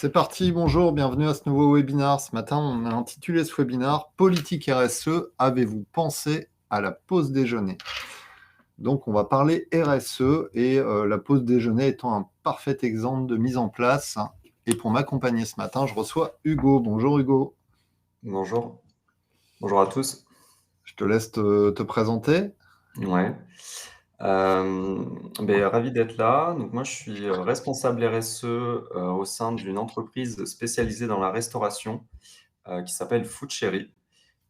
C'est parti, bonjour, bienvenue à ce nouveau webinaire. Ce matin, on a intitulé ce webinaire Politique RSE, avez-vous pensé à la pause déjeuner? Donc, on va parler RSE et la pause déjeuner étant un parfait exemple de mise en place. Et pour m'accompagner ce matin, je reçois Hugo. Bonjour Hugo, Bonjour, bonjour à tous. je te laisse te présenter. Ouais, ravi d'être là. Donc moi, je suis, responsable RSE, au sein d'une entreprise spécialisée dans la restauration, qui s'appelle Food Cherry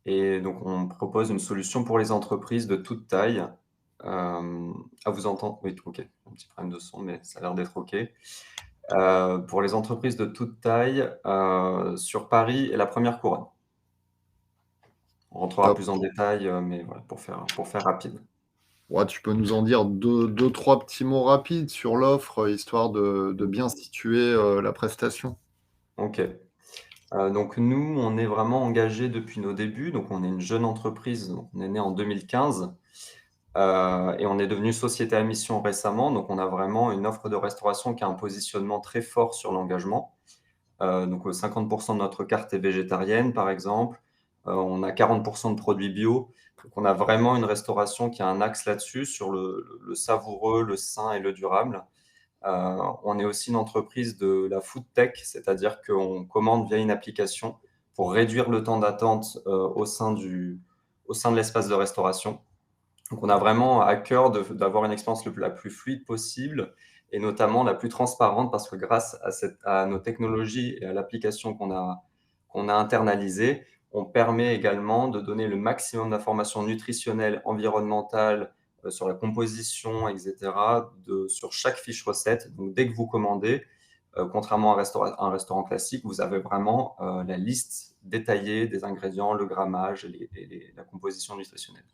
et donc on propose une solution pour les entreprises de toute taille. Ah, vous entend oui, OK, un petit problème de son, mais ça a l'air d'être OK. Pour les entreprises de toute taille, sur Paris et la Première Couronne. On rentrera Top. plus en détail, mais voilà, pour faire rapide. Ouais, tu peux nous en dire deux, trois petits mots rapides sur l'offre, histoire de bien situer la prestation. OK. Donc nous, on est vraiment engagés depuis nos débuts. Donc on est une jeune entreprise, donc on est né en 2015, et on est devenu société à mission récemment. Donc on a vraiment une offre de restauration qui a un positionnement très fort sur l'engagement. 50 de notre carte est végétarienne, par exemple. On a 40 de produits bio. Donc on a vraiment une restauration qui a un axe là-dessus, sur le savoureux, le sain et le durable. On est aussi une entreprise de la food tech, c'est-à-dire qu'on commande via une application pour réduire le temps d'attente au sein de l'espace de restauration. Donc, on a vraiment à cœur d'avoir une expérience la plus fluide possible et notamment la plus transparente parce que grâce à nos technologies et à l'application qu'on a internalisée, on permet également de donner le maximum d'informations nutritionnelles, environnementales, sur la composition, etc., sur chaque fiche recette. Donc, dès que vous commandez, contrairement à un restaurant classique, vous avez vraiment la liste détaillée des ingrédients, le grammage et la composition nutritionnelle.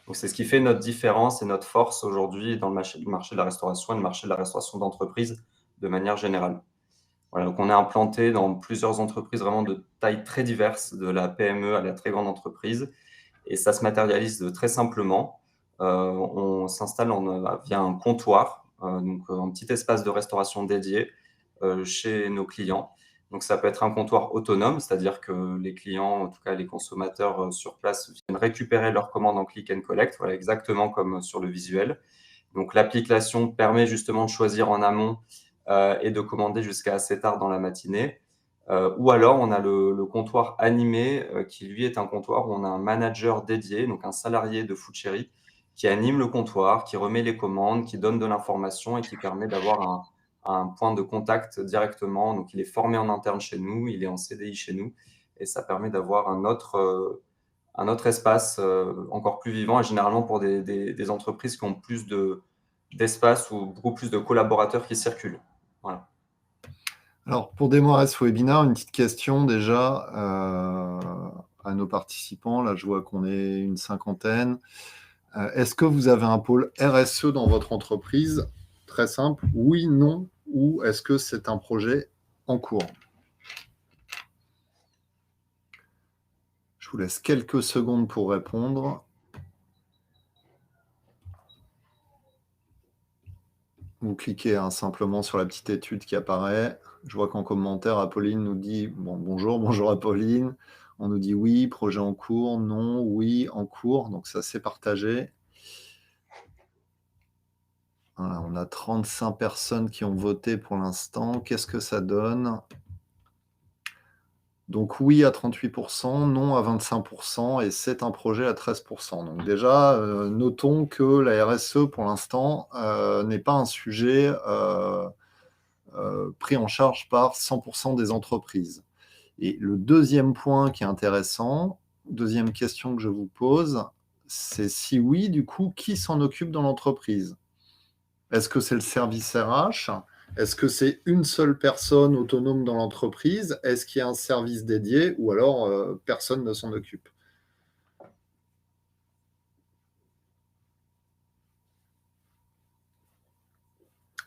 Donc, c'est ce qui fait notre différence et notre force aujourd'hui dans le marché de la restauration et le marché de la restauration d'entreprise de manière générale. Voilà, donc on est implanté dans plusieurs entreprises vraiment de tailles très diverses, de la PME à la très grande entreprise, et ça se matérialise très simplement. On s'installe via un comptoir, un petit espace de restauration dédié chez nos clients. Donc ça peut être un comptoir autonome, c'est-à-dire que les clients, en tout cas les consommateurs sur place, viennent récupérer leurs commandes en click and collect, voilà, exactement comme sur le visuel. Donc l'application permet justement de choisir en amont et de commander jusqu'à assez tard dans la matinée. Ou alors on a le comptoir animé qui lui est un comptoir où on a un manager dédié, donc un salarié de Food Cherry, qui anime le comptoir, qui remet les commandes, qui donne de l'information et qui permet d'avoir un point de contact directement. Donc il est formé en interne chez nous, il est en CDI chez nous et ça permet d'avoir un autre espace encore plus vivant et généralement pour des entreprises qui ont plus d'espace ou beaucoup plus de collaborateurs qui circulent. Voilà. Alors, pour démarrer ce webinaire, une petite question déjà à nos participants. Là, je vois qu'on est une cinquantaine. Est-ce que vous avez un pôle RSE dans votre entreprise? Très simple, oui, non, ou est-ce que c'est un projet en cours? Je vous laisse quelques secondes pour répondre. Vous cliquez simplement sur la petite étude qui apparaît. Je vois qu'en commentaire, Apolline nous dit bonjour Apolline. On nous dit oui, projet en cours, non, oui, en cours. Donc ça, c'est partagé. Voilà, on a 35 personnes qui ont voté pour l'instant. Qu'est-ce que ça donne? Donc oui à 38%, non à 25% et c'est un projet à 13%. Donc déjà, notons que la RSE, pour l'instant, n'est pas un sujet pris en charge par 100% des entreprises. Et le deuxième point qui est intéressant, deuxième question que je vous pose, c'est si oui, du coup, qui s'en occupe dans l'entreprise? Est-ce que c'est le service RH? Est-ce que c'est une seule personne autonome dans l'entreprise? Est-ce qu'il y a un service dédié ou alors personne ne s'en occupe?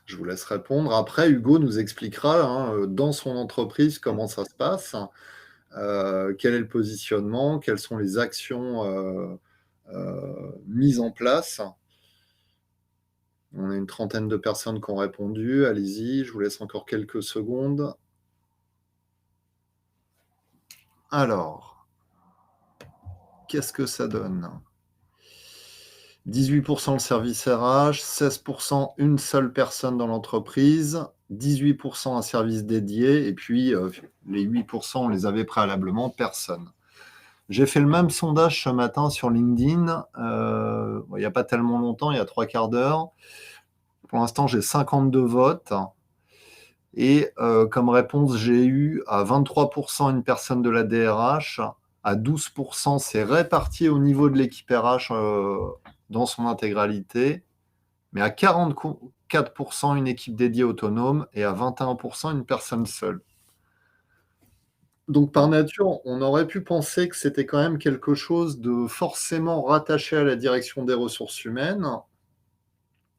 Je vous laisse répondre. Après, Hugo nous expliquera dans son entreprise comment ça se passe, quel est le positionnement, quelles sont les actions mises en place. On a une trentaine de personnes qui ont répondu. Allez-y, je vous laisse encore quelques secondes. Alors, qu'est-ce que ça donne? 18% le service RH, 16% une seule personne dans l'entreprise, 18% un service dédié et puis, les 8% on les avait préalablement, personne. J'ai fait le même sondage ce matin sur LinkedIn, il y a pas tellement longtemps, il y a 3/4 d'heure. Pour l'instant, j'ai 52 votes et comme réponse, j'ai eu à 23% une personne de la DRH, à 12% c'est réparti au niveau de l'équipe RH, dans son intégralité, mais à 44% une équipe dédiée autonome et à 21% une personne seule. Donc par Mmh. nature, on aurait pu penser que c'était quand même quelque chose de forcément rattaché à la direction des ressources humaines.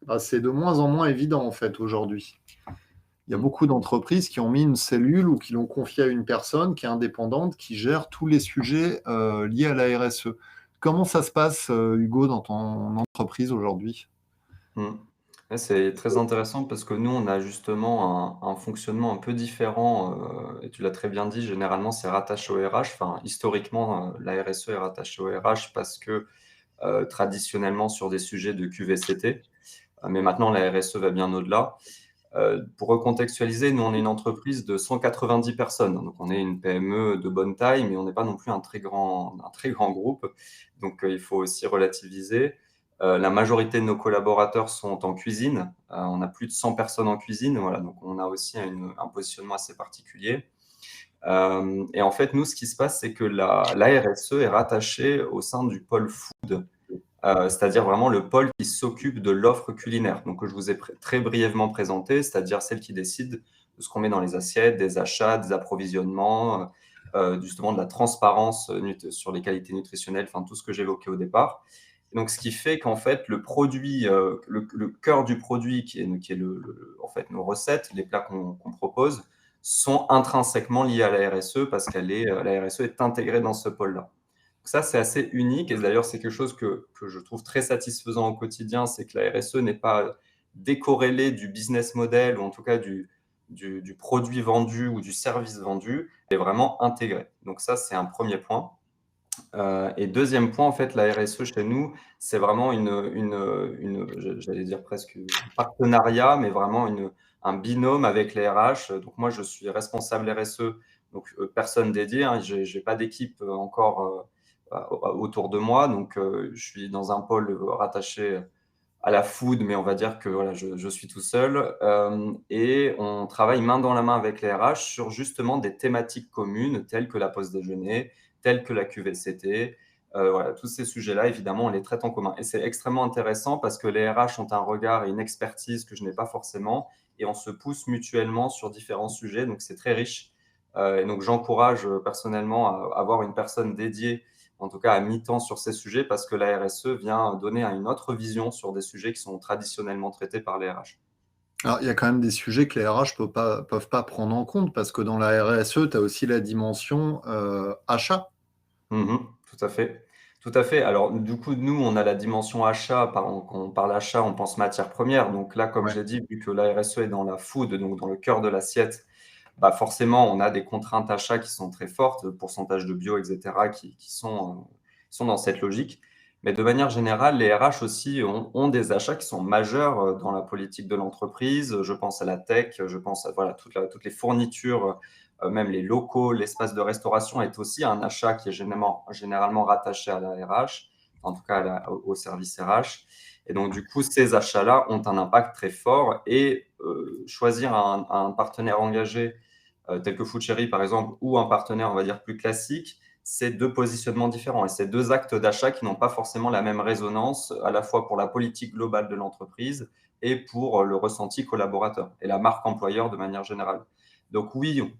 Bah, c'est de moins en moins évident en fait aujourd'hui. Il y a Mmh. beaucoup d'entreprises qui ont mis une cellule ou qui l'ont confiée à une personne qui est indépendante, qui gère tous les sujets, liés à la RSE. Comment ça se passe, Hugo, dans ton entreprise aujourd'hui? Mmh. Ouais, c'est très intéressant parce que nous, on a justement un fonctionnement un peu différent, et tu l'as très bien dit, généralement, c'est rattaché au RH. Enfin, historiquement, la RSE est rattachée au RH parce que, traditionnellement sur des sujets de QVCT, mais maintenant la RSE va bien au-delà. Pour recontextualiser, nous, on est une entreprise de 190 personnes, donc on est une PME de bonne taille, mais on n'est pas non plus un très grand groupe, donc il faut aussi relativiser. La majorité de nos collaborateurs sont en cuisine, on a plus de 100 personnes en cuisine, voilà, donc on a aussi un positionnement assez particulier. Et en fait, nous, ce qui se passe, c'est que la RSE est rattachée au sein du pôle food, c'est-à-dire vraiment le pôle qui s'occupe de l'offre culinaire, donc que je vous ai très brièvement présenté, c'est-à-dire celle qui décide de ce qu'on met dans les assiettes, des achats, des approvisionnements, justement de la transparence sur les qualités nutritionnelles, enfin tout ce que j'évoquais au départ. Et donc ce qui fait qu'en fait le produit, le cœur du produit qui est en fait nos recettes, les plats qu'on propose, sont intrinsèquement liés à la RSE parce la RSE est intégrée dans ce pôle-là. Ça, c'est assez unique et d'ailleurs, c'est quelque chose que je trouve très satisfaisant au quotidien, c'est que la RSE n'est pas décorrélée du business model ou en tout cas du produit vendu ou du service vendu, elle est vraiment intégrée. Donc ça, c'est un premier point. Et deuxième point, en fait, la RSE chez nous, c'est vraiment j'allais dire presque un partenariat, mais vraiment un binôme avec les RH. Donc moi, je suis responsable RSE, donc personne dédiée, hein, j'ai pas d'équipe encore autour de moi, donc je suis dans un pôle rattaché à la food, mais on va dire que voilà, je suis tout seul. Et on travaille main dans la main avec les RH sur justement des thématiques communes telles que la pause déjeuner, telles que la QVCT. Voilà, tous ces sujets-là, évidemment, on les traite en commun. Et c'est extrêmement intéressant parce que les RH ont un regard et une expertise que je n'ai pas forcément, et on se pousse mutuellement sur différents sujets, donc c'est très riche. Et donc j'encourage personnellement à avoir une personne dédiée en tout cas à mi-temps sur ces sujets, parce que la RSE vient donner une autre vision sur des sujets qui sont traditionnellement traités par les RH. Alors, il y a quand même des sujets que les RH peuvent pas prendre en compte parce que dans la RSE, tu as aussi la dimension, achat. Mmh. Tout à fait. Tout à fait. Alors, du coup, nous, on a la dimension achat. Quand on parle achat, on pense matières premières. Donc là, comme Ouais. j'ai dit, vu que la RSE est dans la food, donc dans le cœur de l'assiette, bah forcément, on a des contraintes achats qui sont très fortes, le pourcentage de bio, et cetera, qui sont dans cette logique. Mais de manière générale, les RH aussi ont des achats qui sont majeurs, dans la politique de l'entreprise. Je pense à la tech, je pense à voilà, toutes les fournitures, même les locaux, l'espace de restauration est aussi un achat qui est généralement rattaché à la RH, en tout cas au service RH. Et donc, du coup, ces achats-là ont un impact très fort et choisir un partenaire engagé tel que Foodcherry par exemple, ou un partenaire, on va dire, plus classique, c'est deux positionnements différents et c'est deux actes d'achat qui n'ont pas forcément la même résonance, à la fois pour la politique globale de l'entreprise et pour le ressenti collaborateur et la marque employeur de manière générale. Donc oui,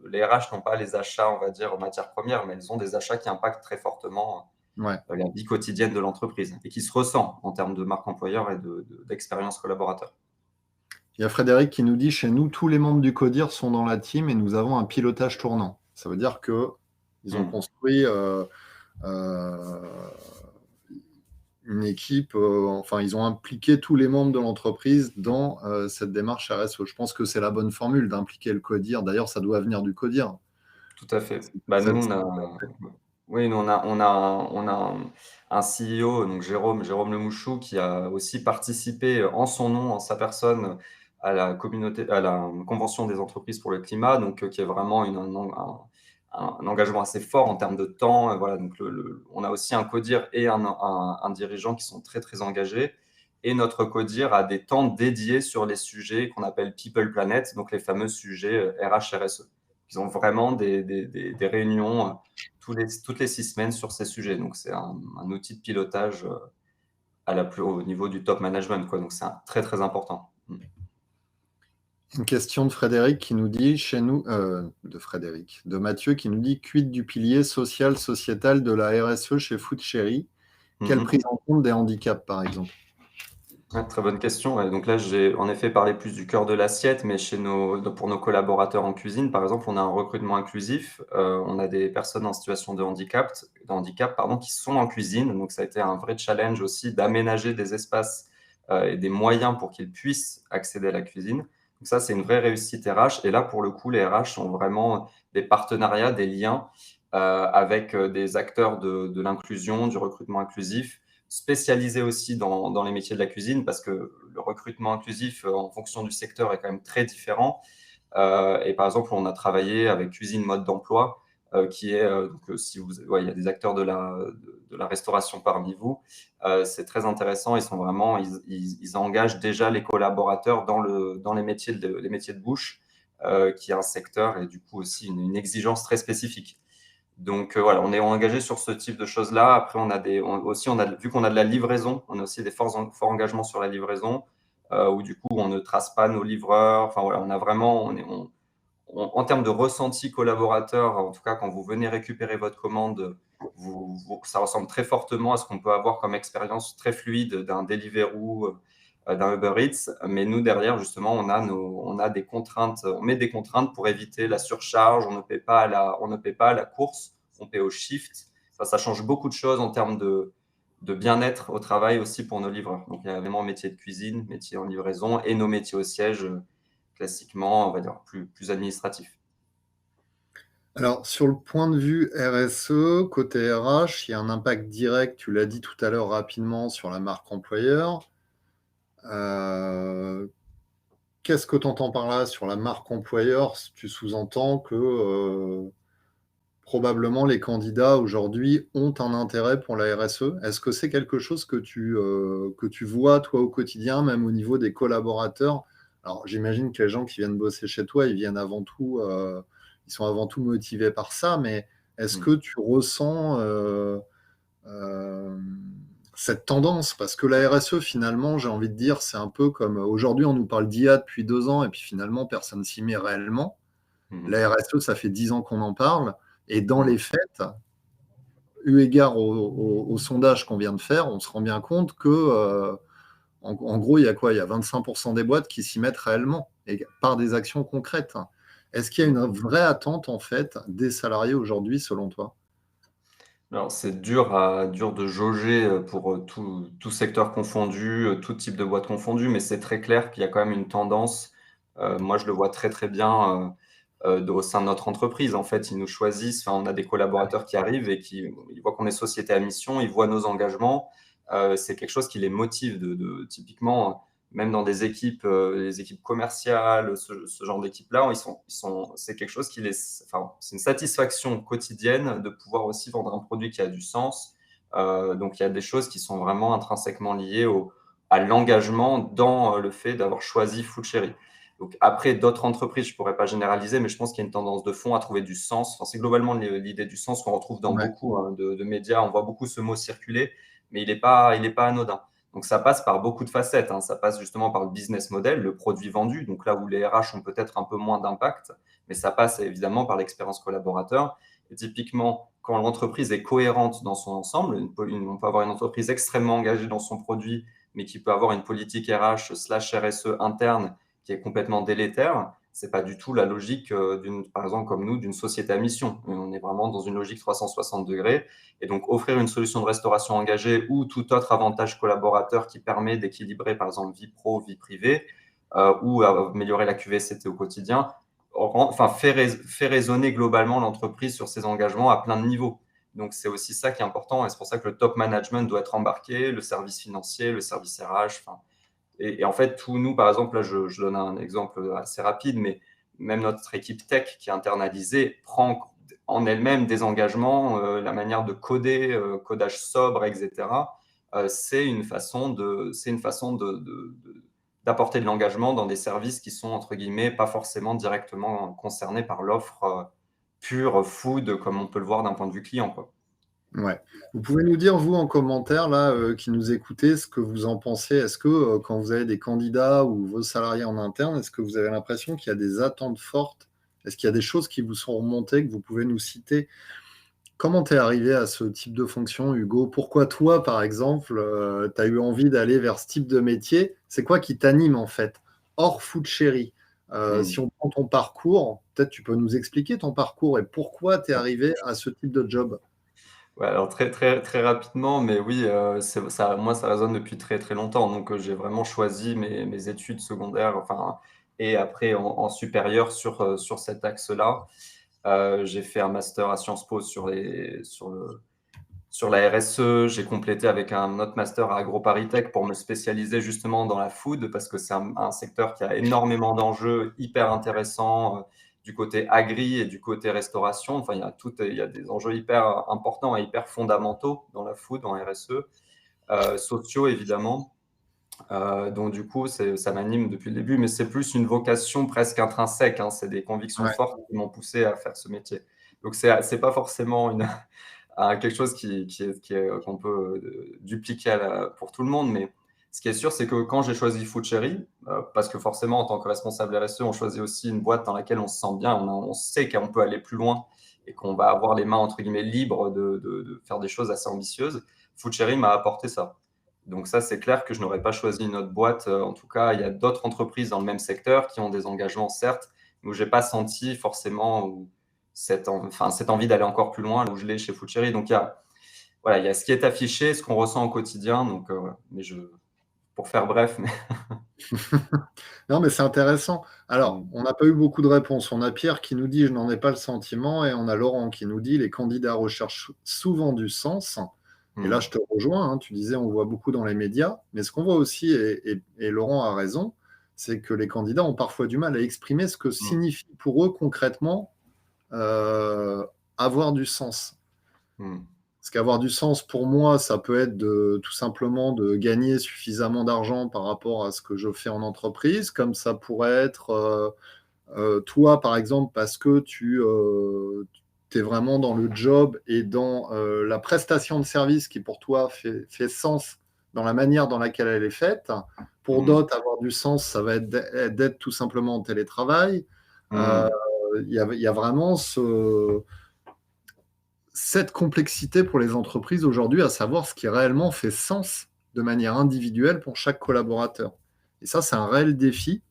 les RH n'ont pas les achats, on va dire, en matière première, mais elles ont des achats qui impactent très fortement Ouais. la vie quotidienne de l'entreprise et qui se ressent en termes de marque employeur et d'expérience collaborateur. Il y a Frédéric qui nous dit: «Chez nous, tous les membres du CODIR sont dans la team et nous avons un pilotage tournant». Ça veut dire qu'ils ont Mmh. construit, heu, une équipe, enfin, ils ont impliqué tous les membres de l'entreprise dans, cette démarche RSE. Je pense que c'est la bonne formule d'impliquer le CODIR. D'ailleurs, ça doit venir du CODIR. tout à fait. C'est Bah, nous, c'est on a oui, nous, on a un CEO, donc Jérôme Lemouchou, qui a aussi participé en son nom, en sa personne, à la convention des entreprises pour le climat, donc qui est vraiment un engagement assez fort en termes de temps. Voilà, donc on a aussi un codir et un dirigeant qui sont très, très engagés. Et notre codir a des temps dédiés sur les sujets qu'on appelle People Planet, donc les fameux sujets RH, RSE. Ils ont vraiment des réunions toutes les 6 semaines sur ces sujets. Donc, c'est un outil de pilotage au niveau du top management, quoi. Donc, c'est très, très important. une question de Frédéric qui nous dit chez nous, de Mathieu qui nous dit: «Quid du pilier social, sociétal de la RSE chez FoodChéri? Quelle Mhm. prise en compte des handicaps, par exemple?» Ouais, très bonne question. Ouais. Donc là, j'ai en effet parlé plus du cœur de l'assiette, mais pour nos collaborateurs en cuisine, par exemple, on a un recrutement inclusif. On a des personnes en situation de handicap, pardon, qui sont en cuisine. Donc ça a été un vrai challenge aussi d'aménager des espaces et des moyens pour qu'ils puissent accéder à la cuisine. Donc ça, c'est une vraie réussite RH. Et là, pour le coup, les RH ont vraiment des partenariats, des liens avec des acteurs de l'inclusion, du recrutement inclusif spécialisé aussi dans les métiers de la cuisine parce que le recrutement inclusif en fonction du secteur est quand même très différent. Et par exemple, on a travaillé avec Cuisine Mode d'Emploi, qui est, donc, si vous, ouais, il y a des acteurs de la restauration parmi vous. C'est très intéressant. Ils engagent déjà les collaborateurs dans les métiers de bouche, qui est un secteur et du coup aussi une exigence très spécifique. Donc voilà, on est engagé sur ce type de choses-là. Après, vu qu'on a de la livraison, on a aussi des forts engagements sur la livraison, où du coup, on ne trace pas nos livreurs. Enfin voilà, on a vraiment, en termes de ressenti collaborateur, en tout cas, quand vous venez récupérer votre commande, ça ressemble très fortement à ce qu'on peut avoir comme expérience très fluide d'un Deliveroo, d'un Uber Eats. Mais nous, derrière, justement, on a des contraintes, on met des contraintes pour éviter la surcharge. On ne paie pas à la course, on paie au shift. Ça change beaucoup de choses en termes de bien-être au travail aussi pour nos livreurs. Donc, il y a vraiment métier de cuisine, métier en livraison et nos métiers au siège, classiquement, on va dire plus administratif. Alors, sur le point de vue RSE, côté RH, il y a un impact direct, tu l'as dit tout à l'heure rapidement, sur la marque employeur. Qu'est-ce que tu entends par là sur la marque employeur? Tu sous-entends que, probablement les candidats aujourd'hui ont un intérêt pour la RSE. Est-ce que c'est quelque chose que tu vois toi au quotidien, même au niveau des collaborateurs? Alors j'imagine que les gens qui viennent bosser chez toi, ils sont avant tout motivés par ça, mais est-ce Mmh. que tu ressens, cette tendance? Parce que la RSE finalement, j'ai envie de dire, c'est un peu comme, aujourd'hui on nous parle d'IA depuis 2 ans et puis finalement personne s'y met réellement. Mmh mh. La RSE, ça fait 10 ans qu'on en parle et dans Mmh. les faits, eu égard au sondage qu'on vient de faire, on se rend bien compte que, en gros, il y a quoi? Il y a 25 des boîtes qui s'y mettent réellement et par des actions concrètes. Est-ce qu'il y a Mmh. une vraie attente, en fait, des salariés aujourd'hui, selon toi? Alors c'est dur de jauger, pour, tout secteur confondu, tout type de boîte confondue, mais c'est très clair qu'il y a quand même une tendance. Moi, je le vois très, très bien, au sein de notre entreprise. En fait, ils nous choisissent, enfin, on a des collaborateurs qui arrivent et ils voient qu'on est société à mission, ils voient nos engagements. C'est quelque chose qui les motive typiquement, même dans des équipes, les équipes commerciales, ce genre d'équipe-là, c'est quelque chose enfin, c'est une satisfaction quotidienne de pouvoir aussi vendre un produit qui a du sens. Donc il y a des choses qui sont vraiment intrinsèquement liées à l'engagement dans, le fait d'avoir choisi Food Cherry. Donc après, d'autres entreprises, je ne pourrais pas généraliser, mais je pense qu'il y a une tendance de fond à trouver du sens. Enfin, c'est globalement l'idée du sens qu'on retrouve dans Ouais. beaucoup, hein, de médias. On voit beaucoup ce mot circuler, mais il est pas anodin. Donc ça passe par beaucoup de facettes, hein. Ça passe justement par le business model, le produit vendu, donc là où les RH ont peut-être un peu moins d'impact, mais ça passe évidemment par l'expérience collaborateur. Et typiquement, quand l'entreprise est cohérente dans son ensemble, on peut avoir une entreprise extrêmement engagée dans son produit, mais qui peut avoir une politique RH/RSE interne qui est complètement délétère. C'est pas du tout la logique, par exemple comme nous, d'une société à mission. On est vraiment dans une logique 360 degrés. Et donc, offrir une solution de restauration engagée ou tout autre avantage collaborateur qui permet d'équilibrer, par exemple, vie pro, vie privée, ou améliorer la QVCT au quotidien, enfin, fait raisonner globalement l'entreprise sur ses engagements à plein de niveaux. Donc, c'est aussi ça qui est important et c'est pour ça que le top management doit être embarqué, le service financier, le service RH. Enfin, et en fait, tous nous, par exemple, là, je donne un exemple assez rapide, mais même notre équipe tech qui est internalisée prend en elle-même des engagements, la manière de coder, codage sobre, etc. C'est une façon d'apporter de l'engagement dans des services qui sont, entre guillemets, pas forcément directement concernés par l'offre pure food, comme on peut le voir d'un point de vue client, quoi. Ouais. Vous pouvez nous dire, vous, en commentaire, là, qui nous écoutez, ce que vous en pensez. Est-ce que quand vous avez des candidats ou vos salariés en interne, est-ce que vous avez l'impression qu'il y a des attentes fortes? Est-ce qu'il y a des choses qui vous sont remontées, que vous pouvez nous citer? Comment tu es arrivé à ce type de fonction, Hugo? Pourquoi toi, par exemple, tu as eu envie d'aller vers ce type de métier? C'est quoi qui t'anime, en fait, hors Food Chéri? Si on prend ton parcours, peut-être tu peux nous expliquer ton parcours et pourquoi tu es arrivé à ce type de job. Ouais, alors très, très, très rapidement, mais oui, ça, moi, ça résonne depuis très, très longtemps. Donc, j'ai vraiment choisi mes études secondaires, enfin, et après en supérieur sur cet axe-là. J'ai fait un master à Sciences Po sur la RSE. J'ai complété avec un autre master à AgroParisTech pour me spécialiser justement dans la food parce que c'est un secteur qui a énormément d'enjeux hyper intéressants du côté agri et du côté restauration. Enfin, il y a des enjeux hyper importants et hyper fondamentaux dans la food, en RSE, sociaux évidemment. Donc du coup, ça m'anime depuis le début, mais c'est plus une vocation presque intrinsèque, hein. C'est des convictions Ouais. fortes qui m'ont poussé à faire ce métier. Donc c'est pas forcément quelque chose qu'on peut dupliquer pour tout le monde. Mais ce qui est sûr, c'est que quand j'ai choisi Foodcherry, parce que forcément, en tant que responsable RSE, on choisit aussi une boîte dans laquelle on se sent bien, on sait qu'on peut aller plus loin et qu'on va avoir les mains, entre guillemets, libres de faire des choses assez ambitieuses. Foodcherry m'a apporté ça. Donc ça, c'est clair que je n'aurais pas choisi une autre boîte. En tout cas, il y a d'autres entreprises dans le même secteur qui ont des engagements, certes, mais où je n'ai pas senti forcément cette envie d'aller encore plus loin, où je l'ai chez Foodcherry. Donc, voilà, il y a ce qui est affiché, ce qu'on ressent au quotidien. Donc, voilà. Mais pour faire bref, mais... Non, mais c'est intéressant. Alors, on n'a pas eu beaucoup de réponses. On a Pierre qui nous dit: je n'en ai pas le sentiment, et on a Laurent qui nous dit: les candidats recherchent souvent du sens. Et là, je te rejoins, hein, tu disais, on voit beaucoup dans les médias, mais ce qu'on voit aussi, et Laurent a raison, c'est que les candidats ont parfois du mal à exprimer ce que signifie pour eux concrètement avoir du sens. Parce qu'avoir du sens, pour moi, ça peut être tout simplement de gagner suffisamment d'argent par rapport à ce que je fais en entreprise, comme ça pourrait être toi, par exemple, parce que tu es vraiment dans le job et dans la prestation de service qui, pour toi, fait sens dans la manière dans laquelle elle est faite. Pour d'autres, avoir du sens, ça va être d'être tout simplement en télétravail. Il y a vraiment cette complexité pour les entreprises aujourd'hui, à savoir ce qui réellement fait sens de manière individuelle pour chaque collaborateur. Et ça, c'est un réel défi.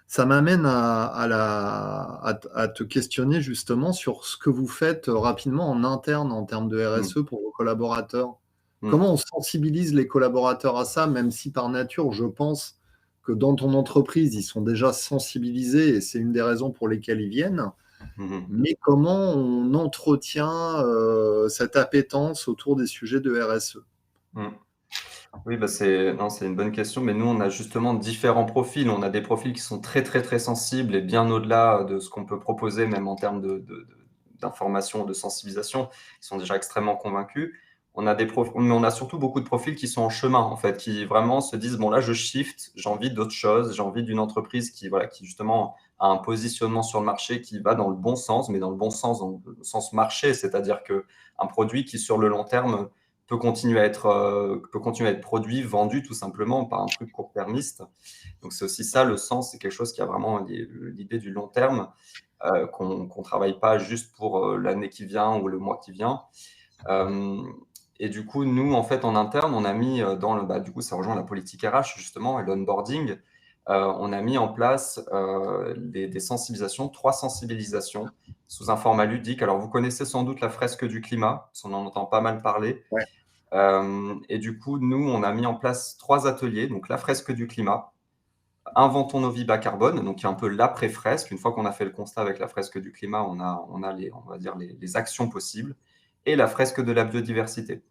Ça m'amène à te questionner justement sur ce que vous faites rapidement en interne en termes de RSE pour vos collaborateurs. Comment on sensibilise les collaborateurs à ça, même si par nature, je pense que dans ton entreprise, ils sont déjà sensibilisés et c'est une des raisons pour lesquelles ils viennent. Mais comment on entretient cette appétence autour des sujets de RSE? Oui, bah non, c'est une bonne question, mais nous, on a justement différents profils. On a des profils qui sont très, très, très sensibles et bien au-delà de ce qu'on peut proposer, même en termes d'information, de sensibilisation, qui sont déjà extrêmement convaincus. Mais on a surtout beaucoup de profils qui sont en chemin, en fait, qui vraiment se disent, bon, là, je shift, j'ai envie d'autre chose, j'ai envie d'une entreprise voilà, qui justement a un positionnement sur le marché qui va dans le bon sens, mais dans le bon sens, dans le sens marché, c'est-à-dire qu'un produit qui, sur le long terme, peut continuer à être produit, vendu tout simplement par un truc court-termiste. Donc c'est aussi ça le sens, c'est quelque chose qui a vraiment l'idée du long terme, qu'on travaille pas juste pour l'année qui vient ou le mois qui vient. Et du coup, nous, en fait, en interne, on a mis du coup, ça rejoint la politique RH justement et l'onboarding. On a mis en place des sensibilisations, 3 sensibilisations sous un format ludique. Alors, vous connaissez sans doute la fresque du climat, parce qu'on en entend pas mal parler. Ouais. Et du coup, nous, on a mis en place 3 ateliers. Donc, la fresque du climat. Inventons nos vies bas carbone, donc il y a un peu l'après-fresque. Une fois qu'on a fait le constat avec la fresque du climat, on a on va dire les actions possibles, et la fresque de la biodiversité.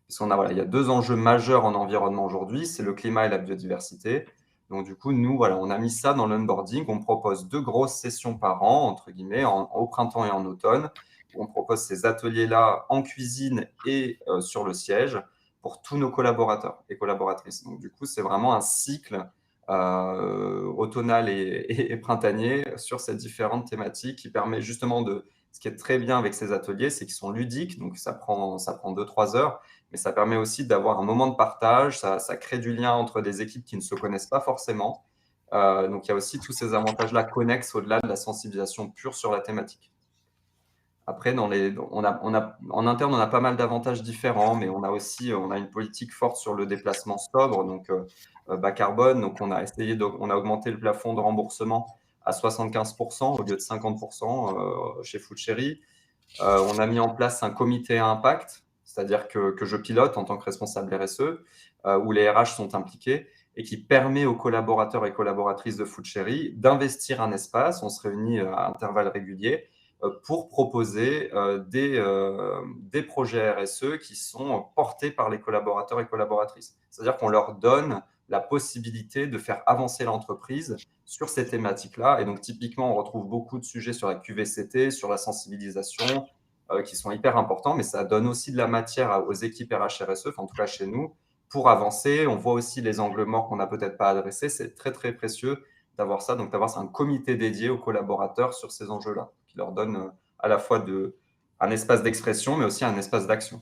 Parce qu'on a, voilà, il y a deux enjeux majeurs en environnement aujourd'hui, c'est le climat et la biodiversité. Donc du coup, nous, voilà, on a mis ça dans l'onboarding. On propose 2 grosses sessions par an, entre guillemets, au printemps et en automne, où on propose ces ateliers-là en cuisine et sur le siège pour tous nos collaborateurs et collaboratrices. Donc du coup, c'est vraiment un cycle automnal et printanier sur ces différentes thématiques qui permet justement de... Ce qui est très bien avec ces ateliers, c'est qu'ils sont ludiques, donc ça prend 2-3 heures, mais ça permet aussi d'avoir un moment de partage, ça crée du lien entre des équipes qui ne se connaissent pas forcément. Donc il y a aussi tous ces avantages-là connexes au-delà de la sensibilisation pure sur la thématique. Après, en interne, on a pas mal d'avantages différents, mais on a aussi on a une politique forte sur le déplacement sobre, donc bas carbone. Donc on a augmenté le plafond de remboursement à 75% au lieu de 50% chez Food Cherry. On a mis en place un comité à impact, c'est-à-dire que je pilote en tant que responsable RSE, où les RH sont impliqués et qui permet aux collaborateurs et collaboratrices de Food Cherry d'investir un espace. On se réunit à intervalles réguliers pour proposer des projets RSE qui sont portés par les collaborateurs et collaboratrices. C'est-à-dire qu'on leur donne la possibilité de faire avancer l'entreprise sur ces thématiques-là. Et donc, typiquement, on retrouve beaucoup de sujets sur la QVCT, sur la sensibilisation, qui sont hyper importants, mais ça donne aussi de la matière aux équipes RH RSE, enfin, en tout cas chez nous, pour avancer. On voit aussi les angles morts qu'on n'a peut-être pas adressés. C'est très, très précieux d'avoir ça. Donc, d'avoir un comité dédié aux collaborateurs sur ces enjeux-là, qui leur donne à la fois un espace d'expression, mais aussi un espace d'action.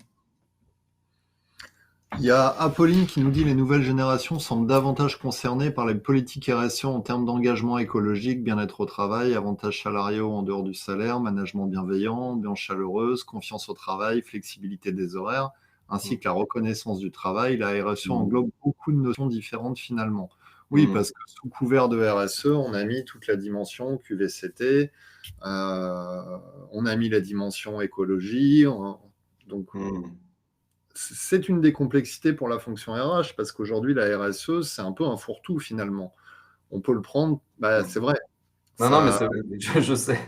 Il y a Apolline qui nous dit les nouvelles générations semblent davantage concernées par les politiques RSE en termes d'engagement écologique, bien-être au travail, avantages salariaux en dehors du salaire, management bienveillant, ambiance chaleureuse, confiance au travail, flexibilité des horaires, ainsi que la reconnaissance du travail. La RSE englobe beaucoup de notions différentes finalement. Oui, parce que sous couvert de RSE, on a mis toute la dimension QVCT, on a mis la dimension écologie, donc c'est une des complexités pour la fonction RH, parce qu'aujourd'hui, la RSE, c'est un peu un fourre-tout finalement. On peut le prendre, c'est vrai. Non, mais Ça... je sais.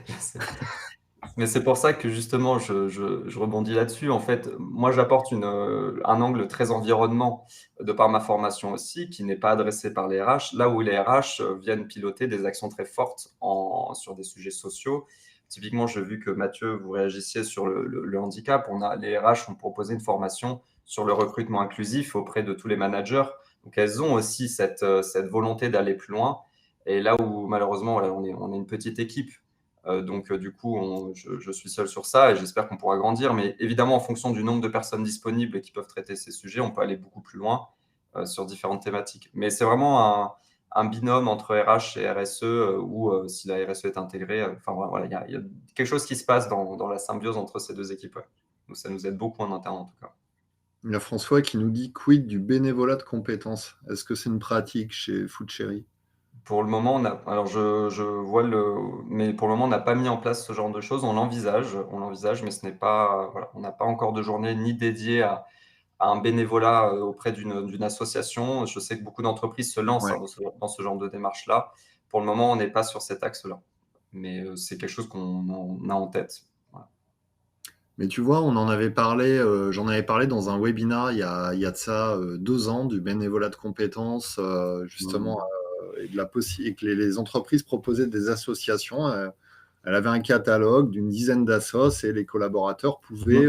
Mais c'est pour ça que justement, je rebondis là-dessus. En fait, moi, j'apporte un angle très environnement de par ma formation aussi, qui n'est pas adressé par les RH, là où les RH viennent piloter des actions très fortes sur des sujets sociaux. Typiquement, j'ai vu que Mathieu, vous réagissiez sur le handicap. Les RH ont proposé une formation sur le recrutement inclusif auprès de tous les managers. Donc, elles ont aussi cette volonté d'aller plus loin. Et là où, malheureusement, voilà, on est une petite équipe. Donc, du coup, je suis seul sur ça et j'espère qu'on pourra grandir. Mais évidemment, en fonction du nombre de personnes disponibles qui peuvent traiter ces sujets, on peut aller beaucoup plus loin sur différentes thématiques. Mais c'est vraiment un binôme entre RH et RSE où, si la RSE est intégrée, enfin voilà, il y a quelque chose qui se passe dans la symbiose entre ces deux équipes. Ouais. Donc, ça nous aide beaucoup en interne, en tout cas. Il y a François qui nous dit quid du bénévolat de compétences. Est-ce que c'est une pratique chez Food Cherry? Pour le moment, alors je vois mais pour le moment, on n'a pas mis en place ce genre de choses. On l'envisage, mais ce n'est pas, voilà, on n'a pas encore de journée ni dédiée à un bénévolat auprès d'une association. Je sais que beaucoup d'entreprises se lancent Ouais. dans ce genre de démarche-là. Pour le moment, on n'est pas sur cet axe-là, mais c'est quelque chose qu'on a en tête. Voilà. Mais tu vois, j'en avais parlé dans un webinar il y a de ça 2 ans, du bénévolat de compétences, justement, et que les entreprises proposaient des associations. Elle avait un catalogue d'une dizaine d'assos et les collaborateurs pouvaient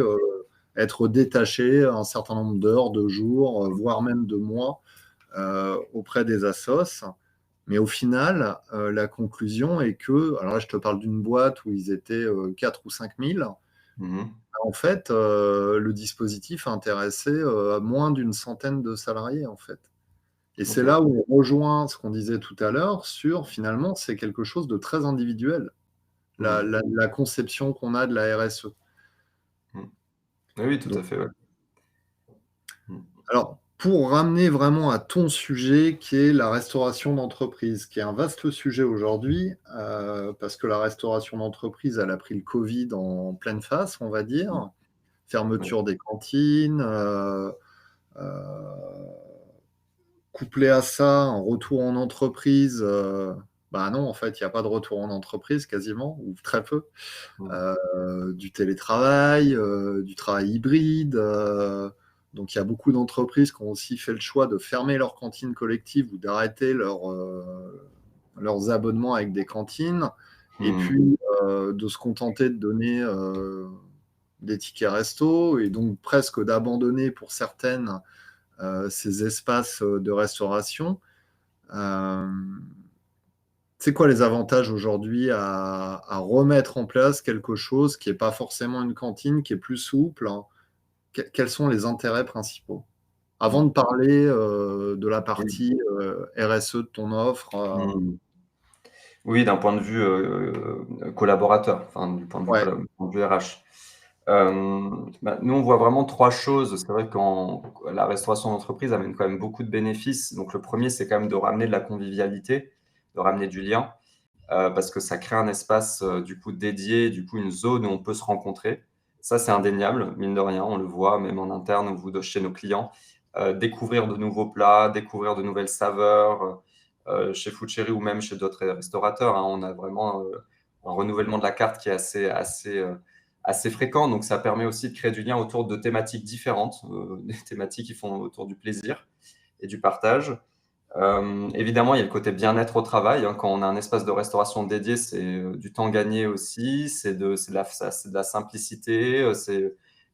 être détachés un certain nombre d'heures, de jours, voire même de mois auprès des assos. Mais au final, la conclusion est que, alors là, je te parle d'une boîte où ils étaient 4 ou 5 000. En fait, le dispositif intéressait moins d'une centaine de salariés, en fait. Et c'est Ok. là où on rejoint ce qu'on disait tout à l'heure sur, finalement, c'est quelque chose de très individuel, la conception qu'on a de la RSE. Mm. Oui, tout Donc, à fait. Ouais. Mm. alors, pour ramener vraiment à ton sujet, qui est la restauration d'entreprise, qui est un vaste sujet aujourd'hui, parce que la restauration d'entreprise, elle a pris le Covid en pleine face, on va dire. Ouais. Fermeture des cantines, couplé à ça, un retour en entreprise, bah, non, en fait, il y a pas de retour en entreprise quasiment ou très peu. Mmh. Du télétravail, du travail hybride, donc il y a beaucoup d'entreprises qui ont aussi fait le choix de fermer leurs cantines collectives ou d'arrêter leurs abonnements avec des cantines et Mmh. puis, de se contenter de donner, des tickets resto et donc presque d'abandonner pour certaines, ces espaces, de restauration. Hem, c'est quoi les avantages aujourd'hui à remettre en place quelque chose qui est pas forcément une cantine, qui est plus souple, hein? Quels sont les intérêts principaux? Avant Mmh. de parler, de la Oui. partie, RSE de ton offre, Mmh. Oui, d'un point de vue, collaborateur, enfin du ouais, point de vue RH. Bah, nous, on voit vraiment 3 choses. C'est vrai qu'en la restauration d'entreprise amène quand même beaucoup de bénéfices. Donc le premier, c'est quand même de ramener de la convivialité, de ramener du lien, parce que ça crée un espace, du coup dédié, du coup une zone où on peut se rencontrer. Ça, c'est indéniable, mine de rien, on le voit même en interne ou de chez nos clients. Découvrir de nouveaux plats, découvrir de nouvelles saveurs, chez Food Cherry ou même chez d'autres restaurateurs, hein, on a vraiment, un renouvellement de la carte qui est assez fréquent. Donc ça permet aussi de créer du lien autour de thématiques différentes, des thématiques qui font autour du plaisir et du partage. Évidemment, il y a le côté bien-être au travail, hein. Quand on a un espace de restauration dédié, c'est, du temps gagné aussi, c'est de la simplicité,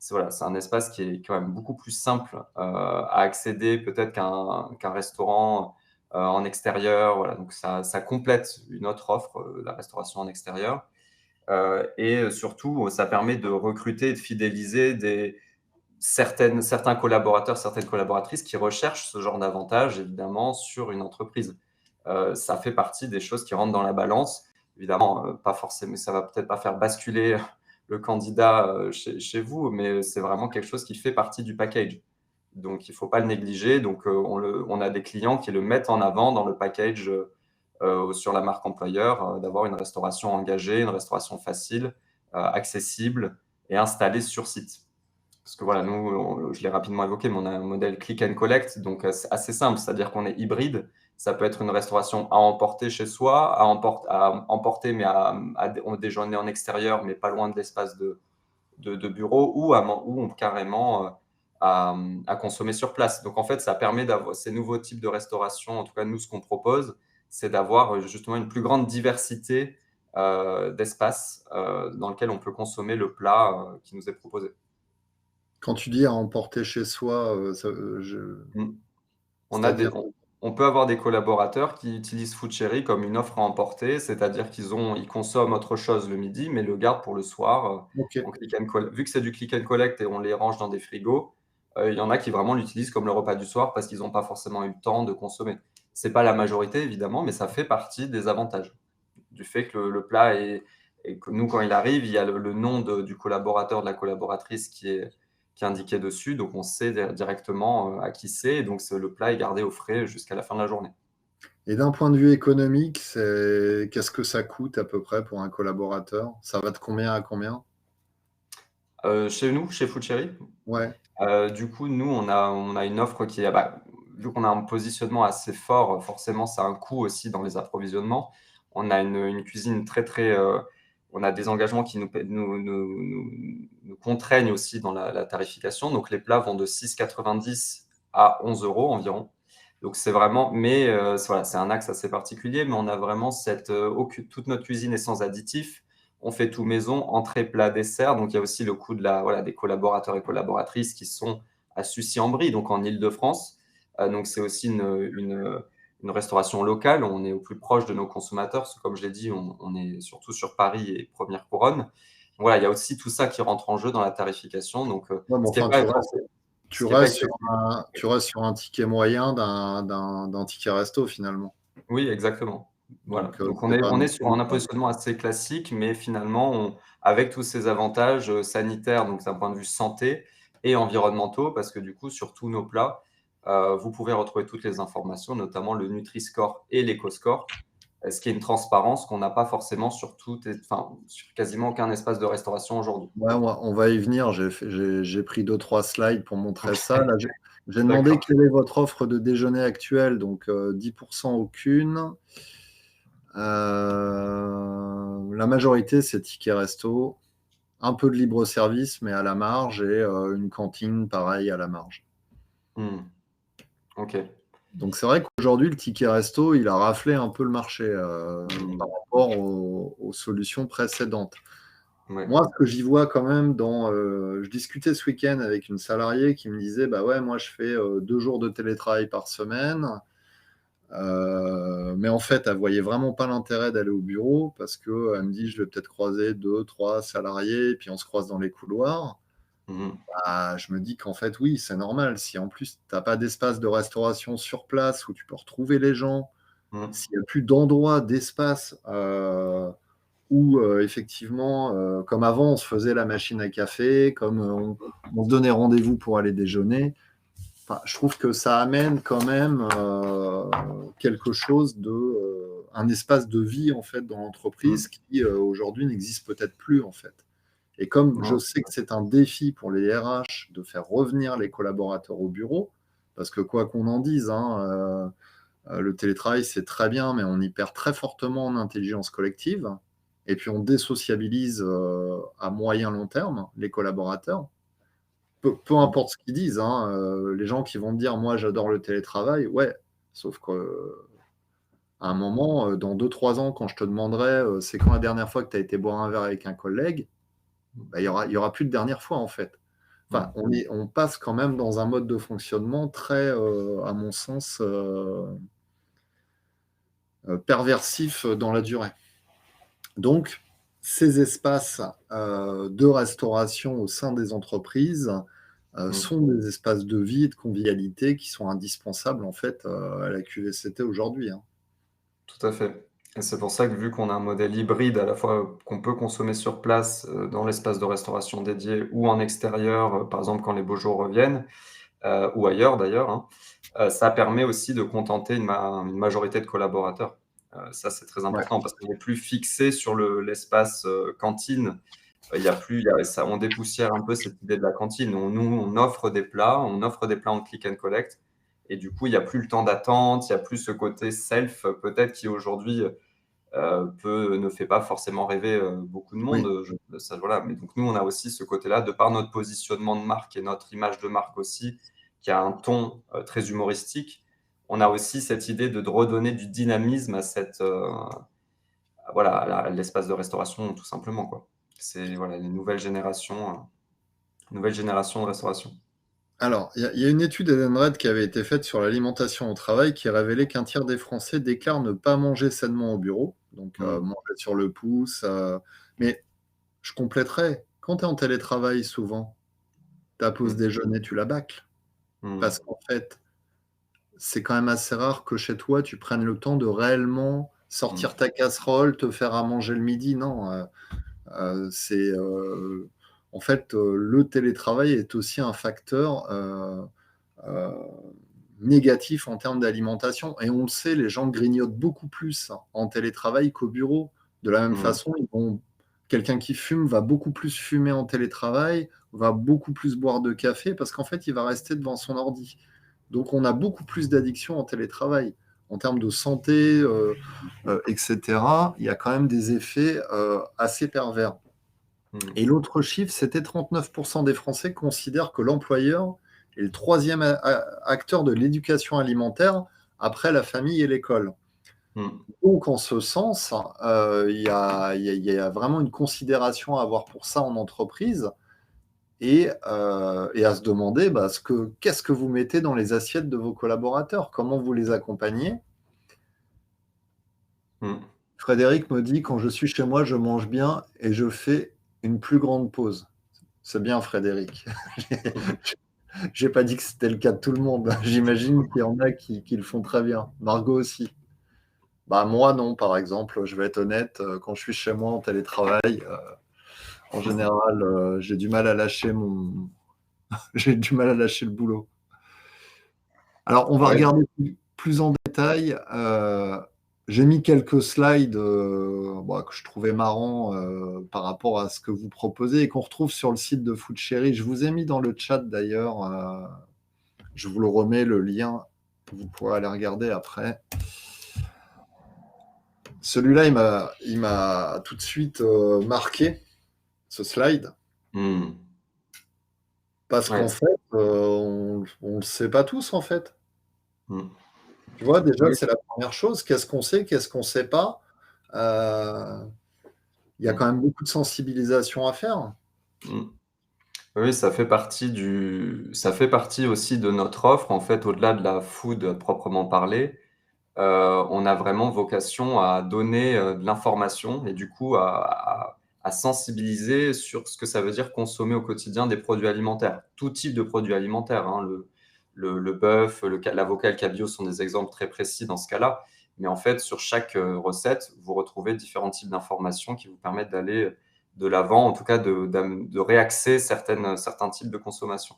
voilà, c'est un espace qui est quand même beaucoup plus simple, à accéder peut-être qu'un restaurant, en extérieur. Voilà, donc ça complète une autre offre, la restauration en extérieur, et surtout, ça permet de recruter et de fidéliser certains collaborateurs, certaines collaboratrices qui recherchent ce genre d'avantages, évidemment, sur une entreprise. Ça fait partie des choses qui rentrent dans la balance. Évidemment, pas forcément, ça va peut-être pas faire basculer le candidat chez vous, mais c'est vraiment quelque chose qui fait partie du package. Donc, il ne faut pas le négliger. Donc, on a des clients qui le mettent en avant dans le package sur la marque employeur, d'avoir une restauration engagée, une restauration facile, accessible et installée sur site. Parce que voilà, nous, je l'ai rapidement évoqué, mais on a un modèle click and collect, donc c'est assez simple, c'est-à-dire qu'on est hybride. Ça peut être une restauration à emporter chez soi, à emporter, mais au déjeuner en extérieur, mais pas loin de l'espace de bureau, ou carrément à consommer sur place. Donc en fait, ça permet d'avoir ces nouveaux types de restauration. En tout cas, nous, ce qu'on propose, c'est d'avoir justement une plus grande diversité d'espaces dans lequel on peut consommer le plat qui nous est proposé. quand tu dis à emporter chez soi, ça, Mmh. On a des c'est-à-dire? on peut avoir des collaborateurs qui utilisent FoodChéri comme une offre à emporter, c'est-à-dire ils consomment autre chose le midi, mais le gardent pour le soir, OK. en click and collect. Vu que c'est du click and collect et on les range dans des frigos, il y en a qui vraiment l'utilisent comme le repas du soir parce qu'ils n'ont pas forcément eu le temps de consommer. C'est pas la majorité évidemment, mais ça fait partie des avantages. Du fait que le plat est et que nous, quand il arrive, il y a le nom du collaborateur, de la collaboratrice qui est indiqué dessus, donc on sait directement, à qui c'est, et donc le plat est gardé au frais jusqu'à la fin de la journée. Et d'un point de vue économique, qu'est-ce que ça coûte à peu près pour un collaborateur? Ça va de combien à combien? Chez nous, chez FoodChéri, Ouais, du coup, nous, on a une offre qui est, bah, vu qu'on a un positionnement assez fort, forcément, ça a un coût aussi dans les approvisionnements. On a une cuisine très, très, on a des engagements qui nous contraignent aussi dans la tarification. Donc les plats vont de 6,90 à 11 € environ. Donc c'est vraiment, mais voilà, c'est un axe assez particulier, mais on a vraiment toute notre cuisine est sans additifs. On fait tout maison, entrée, plat, dessert. Donc, il y a aussi le coût voilà, des collaborateurs et collaboratrices qui sont à Sucy-en-Brie, donc en Île-de-France. Donc, c'est aussi une restauration locale. On est au plus proche de nos consommateurs, parce que, comme je l'ai dit, on est surtout sur Paris et Première Couronne. Voilà, il y a aussi tout ça qui rentre en jeu dans la tarification. Donc, ouais, mais ce qui n'est enfin, pas tu ce qui est pas restes sur excessif. un ticket moyen d'un ticket resto finalement. Oui, exactement. Voilà, Donc, donc c'est pas on est non sur plus, un positionnement assez classique, mais finalement, avec tous ces avantages, sanitaires, donc d'un point de vue santé et environnementaux, parce que du coup, sur tous nos plats, vous pouvez retrouver toutes les informations, notamment le Nutri-Score et l'Eco-Score, ce qui est une transparence qu'on n'a pas forcément sur quasiment aucun espace de restauration aujourd'hui. ouais, on va y venir. J'ai pris deux trois slides pour montrer ça. OK. Là, J'ai demandé D'accord. quelle est votre offre de déjeuner actuelle, donc 10% aucune. La majorité, c'est ticket resto, un peu de libre service, mais à la marge, et une cantine, pareil, à la marge. Mmh. OK. Donc c'est vrai qu'aujourd'hui, le ticket resto, il a raflé un peu le marché par Mmh. rapport aux solutions précédentes. Ouais. Moi, ce que j'y vois quand même je discutais ce week-end avec une salariée qui me disait, bah ouais, moi je fais 2 jours de télétravail par semaine. Mais en fait, elle voyait vraiment pas l'intérêt d'aller au bureau parce que elle me dit: «Je vais peut-être croiser 2, 3 salariés et puis on se croise dans les couloirs». Mmh mh. Bah, je me dis qu'en fait, oui, c'est normal. Si en plus tu as pas d'espace de restauration sur place où tu peux retrouver les gens, Mmh. s'il y a plus d'endroits, d'espace, où effectivement, comme avant, on se faisait la machine à café, comme on se donnait rendez-vous pour aller déjeuner. Enfin, je trouve que ça amène quand même quelque chose un espace de vie en fait dans Mmh. l'entreprise qui aujourd'hui n'existe peut-être plus en fait. Et comme je Non, sais que c'est un défi pour les RH de faire revenir les collaborateurs au bureau, parce que quoi qu'on en dise, hein, le télétravail c'est très bien, mais on y perd très fortement en intelligence collective. Et puis on désociabilise à moyen long terme les collaborateurs. Peu mmh, importe ce qu'ils disent, hein, les gens qui vont te dire: «Moi, j'adore le télétravail», ouais, sauf qu'à un moment, dans 2, 3 ans, quand je te demanderai, «C'est quand la dernière fois que tu as été boire un verre avec un collègue?», bah, il y aura plus de dernière fois, en fait. Enfin, mmh, on passe quand même dans un mode de fonctionnement très, à mon sens, perversif dans la durée. Donc ces espaces, de restauration au sein des entreprises, mmh. sont des espaces de vie et de convivialité qui sont indispensables en fait, à la QVCT aujourd'hui, hein. Tout à fait et c'est pour ça que vu qu'on a un modèle hybride à la fois, qu'on peut consommer sur place, dans l'espace de restauration dédié ou en extérieur, par exemple quand les beaux jours reviennent, ou ailleurs d'ailleurs, hein, ça permet aussi de contenter une majorité de collaborateurs. Ça, c'est très Ouais, important parce qu'on est plus fixé sur l'espace, cantine. Il y a ça on dépoussière un peu cette idée de la cantine. On offre des plats, on offre des plats en click and collect et du coup, il y a plus le temps d'attente, il y a plus ce côté self, peut-être qui aujourd'hui, ne fait pas forcément rêver, beaucoup de monde, oui. ça voilà, mais donc nous, on a aussi ce côté-là, de par notre positionnement de marque et notre image de marque aussi, qui a un ton, très humoristique. On a aussi cette idée de redonner du dynamisme à voilà, à l'espace de restauration tout simplement, quoi. C'est voilà, les nouvelles générations de restauration. Alors, il y a une étude Edenred qui avait été faite sur l'alimentation au travail qui révélait qu'un tiers des Français déclarent ne pas manger sainement au bureau, donc Mmh. manger sur le pouce, mais je compléterais, quand tu es en télétravail souvent, ta pause Mmh. déjeuner, tu la bâcles. Mmh. Parce qu'en fait, c'est quand même assez rare que chez toi, tu prennes le temps de réellement Mmh. sortir ta casserole, te faire à manger le midi. Non, c'est, en fait, le télétravail est aussi un facteur, heu, négatif en termes d'alimentation, et on le sait, les gens grignotent beaucoup plus en télétravail qu'au bureau. De la même Mmh. façon, quelqu'un qui fume va beaucoup plus fumer en télétravail, va beaucoup plus boire de café parce qu'en fait, il va rester devant son ordi. Donc on a beaucoup plus d'addictions en télétravail. En termes de santé, et cetera, il y a quand même des effets, assez pervers. Mmh. Et l'autre chiffre, c'était 39 des Français considèrent que l'employeur est le troisième acteur de l'éducation alimentaire après la famille et l'école. Mmh. Donc en ce sens, il y a vraiment une considération à avoir pour ça en entreprise, et à se demander, bah, qu'est-ce que vous mettez dans les assiettes de vos collaborateurs? Comment vous les accompagnez? Mmh. Frédéric me dit: «Quand je suis chez moi, je mange bien et je fais une plus grande pause». C'est bien Frédéric. J'ai pas dit que c'était le cas de tout le monde. J'imagine qu'il y en a qui le font très bien. Margot aussi. Bah, moi non, par exemple, je vais être honnête, quand je suis chez moi en télétravail, en général, j'ai du mal à lâcher j'ai du mal à lâcher le boulot. Alors, on va Ouais. regarder plus en détail. J'ai mis quelques slides, bah, que je trouvais marrants, par rapport à ce que vous proposez et qu'on retrouve sur le site de Food Chéri. Je vous ai mis dans le chat d'ailleurs, Je vous le remets, le lien, vous pourrez aller regarder après. Celui-là, il m'a tout de suite marqué, ce slide, Mmh. parce Ouais, qu'en fait, on le sait pas tous, en fait. mmh. Tu vois, déjà, Oui, c'est la première chose. Qu'est-ce qu'on sait, qu'est-ce qu'on sait pas? Il y a mmh, quand même beaucoup de sensibilisation à faire. mmh. Oui, ça fait partie aussi de notre offre, en fait, au-delà de la food proprement parlée. On a vraiment vocation à donner, de l'information et du coup à sensibiliser sur ce que ça veut dire consommer au quotidien des produits alimentaires. Tout type de produits alimentaires, hein, le bœuf, l'avocat et le cabillaud sont des exemples très précis dans ce cas-là. Mais en fait, sur chaque, recette, vous retrouvez différents types d'informations qui vous permettent d'aller, de l'avant, en tout cas de réaxer certains types de consommation.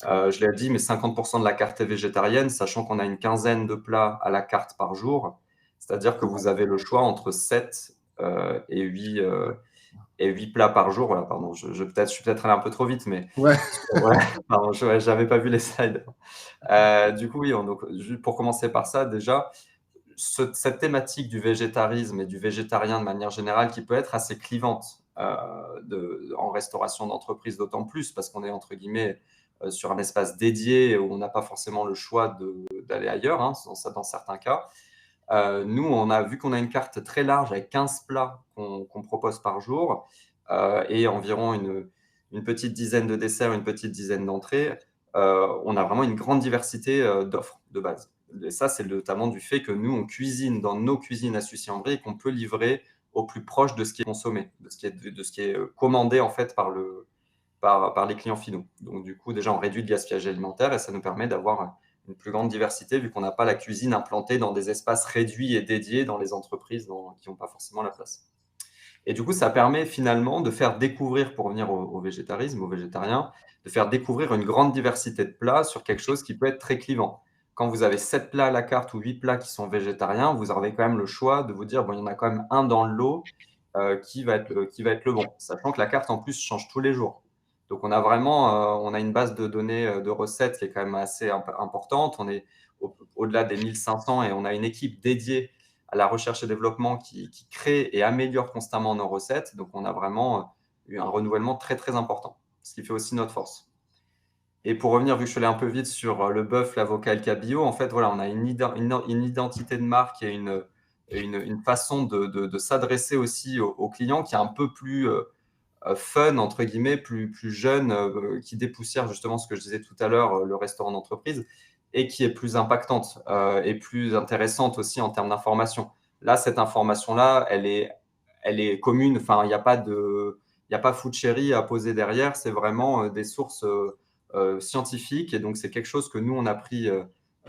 Je l'ai dit, mais 50% de la carte est végétarienne, sachant qu'on a une quinzaine de plats à la carte par jour. C'est-à-dire que vous avez le choix entre 7 et 8 plats par jour. Voilà, pardon, je suis peut-être allé un peu trop vite, mais Ouais. ouais, pardon, ouais, j'avais pas vu les slides. Du coup, oui, donc, juste pour commencer par ça, déjà, cette thématique du végétarisme et du végétarien de manière générale, qui peut être assez clivante en restauration d'entreprise, d'autant plus parce qu'on est entre guillemets sur un espace dédié où on n'a pas forcément le choix d'aller ailleurs, hein, dans certains cas. Nous, on a vu qu'on a une carte très large avec 15 plats qu'on propose par jour et environ une petite dizaine de desserts, une petite dizaine d'entrées. On a vraiment une grande diversité d'offres de base. Et ça, c'est notamment du fait que nous, on cuisine dans nos cuisines à Sucy-en-Brie et qu'on peut livrer au plus proche de ce qui est consommé, de ce qui est commandé en fait par les clients finaux. Donc, du coup, déjà, on réduit le gaspillage alimentaire et ça nous permet d'avoir une plus grande diversité vu qu'on n'a pas la cuisine implantée dans des espaces réduits et dédiés dans les entreprises qui n'ont pas forcément la place. Et du coup, ça permet finalement de faire découvrir, pour revenir au végétarisme, au végétarien, de faire découvrir une grande diversité de plats sur quelque chose qui peut être très clivant. Quand vous avez 7 plats à la carte ou 8 plats qui sont végétariens, vous avez quand même le choix de vous dire, bon, il y en a quand même un dans le lot qui va être le bon, sachant que la carte en plus change tous les jours. Donc on a une base de données de recettes qui est quand même assez importante. On est au-delà des 1500 et on a une équipe dédiée à la recherche et développement qui crée et améliore constamment nos recettes. Donc, on a vraiment eu un renouvellement très, très important, ce qui fait aussi notre force. Et pour revenir, vu que je suis allé un peu vite sur le bœuf, l'avocat et le cabillaud, en fait, voilà, on a une identité de marque et une façon de s'adresser aussi aux clients qui est un peu plus fun, entre guillemets, plus jeune, qui dépoussière justement ce que je disais tout à l'heure, le restaurant d'entreprise, et qui est plus impactante et plus intéressante aussi en termes d'information. Là, cette information-là, elle est commune, enfin, il n'y a pas food cherry à poser derrière, c'est vraiment des sources scientifiques, et donc c'est quelque chose que nous, on a pris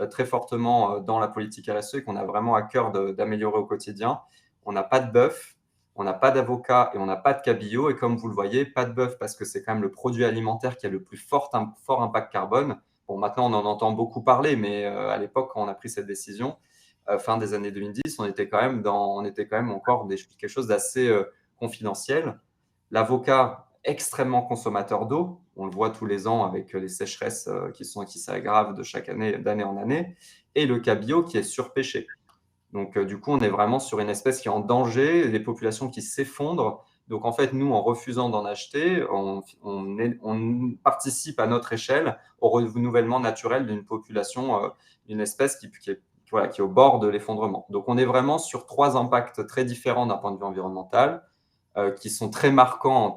très fortement dans la politique RSE et qu'on a vraiment à cœur d'améliorer au quotidien. On n'a pas de bœuf, on n'a pas d'avocat et on n'a pas de cabillaud. Et comme vous le voyez, pas de bœuf parce que c'est quand même le produit alimentaire qui a le plus fort impact carbone. Bon, maintenant, on en entend beaucoup parler, mais à l'époque, quand on a pris cette décision, fin des années 2010, on était quand même encore quelque chose d'assez confidentiel. L'avocat, extrêmement consommateur d'eau. On le voit tous les ans avec les sécheresses qui s'aggravent de chaque année, d'année en année. Et le cabillaud qui est surpêché. Donc, du coup, on est vraiment sur une espèce qui est en danger, des populations qui s'effondrent. Donc, en fait, nous, en refusant d'en acheter, on participe à notre échelle au renouvellement naturel d'une population, d'une espèce voilà, qui est au bord de l'effondrement. Donc, on est vraiment sur 3 impacts très différents d'un point de vue environnemental, qui sont très marquants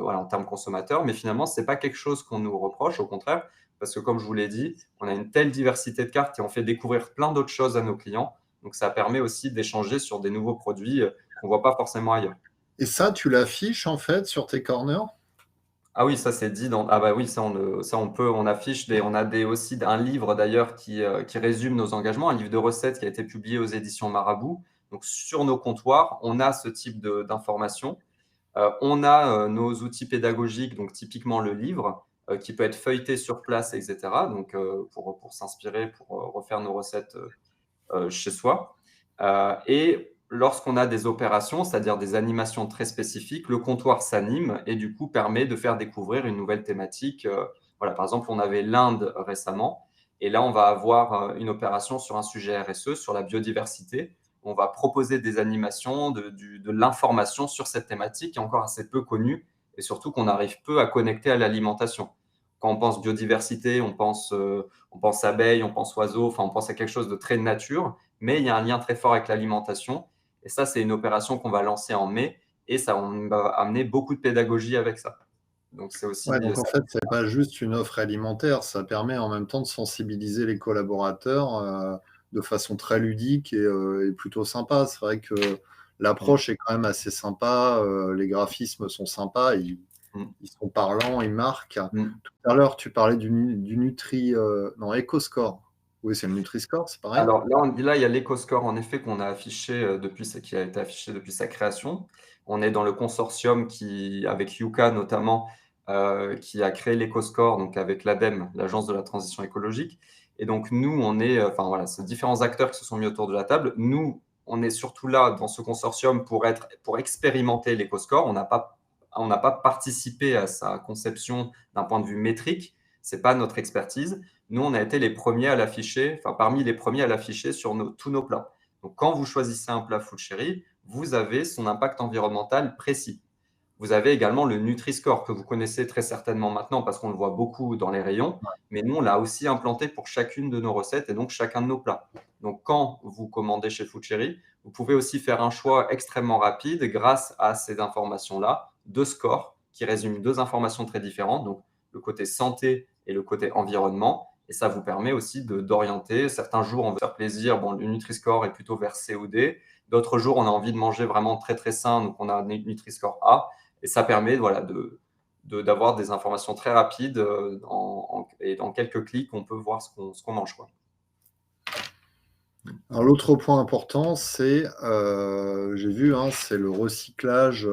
voilà, en termes consommateurs. Mais finalement, ce n'est pas quelque chose qu'on nous reproche, au contraire, parce que comme je vous l'ai dit, on a une telle diversité de cartes et on fait découvrir plein d'autres choses à nos clients. Donc, ça permet aussi d'échanger sur des nouveaux produits qu'on ne voit pas forcément ailleurs. Et ça, tu l'affiches en fait sur tes corners? Ah oui, ça c'est dit dans. Ah bah oui, ça on peut, on affiche on a aussi un livre d'ailleurs qui résume nos engagements, un livre de recettes qui a été publié aux éditions Marabout. Donc sur nos comptoirs, on a ce type d'informations. On a nos outils pédagogiques, donc typiquement le livre, qui peut être feuilleté sur place, etc. Donc pour s'inspirer, pour refaire nos recettes chez soi. Et lorsqu'on a des opérations, c'est-à-dire des animations très spécifiques, le comptoir s'anime et du coup permet de faire découvrir une nouvelle thématique. Voilà, par exemple, on avait l'Inde récemment Et là, on va avoir une opération sur un sujet RSE, sur la biodiversité. On va proposer des animations, de l'information sur cette thématique qui est encore assez peu connue et surtout qu'on arrive peu à connecter à l'alimentation. Quand on pense biodiversité, on pense abeilles, on pense oiseaux, enfin, on pense à quelque chose de très nature, mais il y a un lien très fort avec l'alimentation. Et ça, c'est une opération qu'on va lancer en mai et ça, on va amener beaucoup de pédagogie avec ça. Donc, c'est aussi Ouais, donc en ça. fait, c'est pas juste une offre alimentaire, ça permet en même temps de sensibiliser les collaborateurs, de façon très ludique et plutôt sympa. C'est vrai que Mm, l'approche est quand même assez sympa, les graphismes sont sympas, mm, ils sont parlants, ils marquent. mm. Tout à l'heure, tu parlais du Nutri, non, EcoScore. Oui, c'est le Nutri-Score, c'est pareil? Alors là, il y a l'EcoScore en effet qu'on a affiché qui a été affiché depuis sa création. On est dans le consortium avec Yuka notamment, qui a créé l'EcoScore, donc avec l'ADEME, l'Agence de la transition écologique. Et donc nous, enfin voilà, c'est différents acteurs qui se sont mis autour de la table. Nous, on est surtout là dans ce consortium pour expérimenter l'EcoScore. On n'a pas participé à sa conception d'un point de vue métrique. C'est pas notre expertise. Nous, on a été les premiers à l'afficher, enfin parmi les premiers à l'afficher sur tous nos plats. Donc, quand vous choisissez un plat Food Chéri, vous avez son impact environnemental précis. Vous avez également le Nutri-Score que vous connaissez très certainement maintenant parce qu'on le voit beaucoup dans les rayons, mais nous, on l'a aussi implanté pour chacune de nos recettes et donc chacun de nos plats. Donc, quand vous commandez chez Food Chéri, vous pouvez aussi faire un choix extrêmement rapide grâce à ces informations-là, deux scores qui résument deux informations très différentes, donc le côté santé et le côté environnement. Et ça vous permet aussi d'orienter. Certains jours, on veut faire plaisir. Bon, le Nutri-Score est plutôt vers C ou D. D'autres jours, on a envie de manger vraiment très, très sain. Donc, on a un Nutri-Score A. Et ça permet voilà, d'avoir des informations très rapides et dans quelques clics, on peut voir ce qu'on mange, quoi. Alors l'autre point important, c'est, j'ai vu, hein, c'est le recyclage,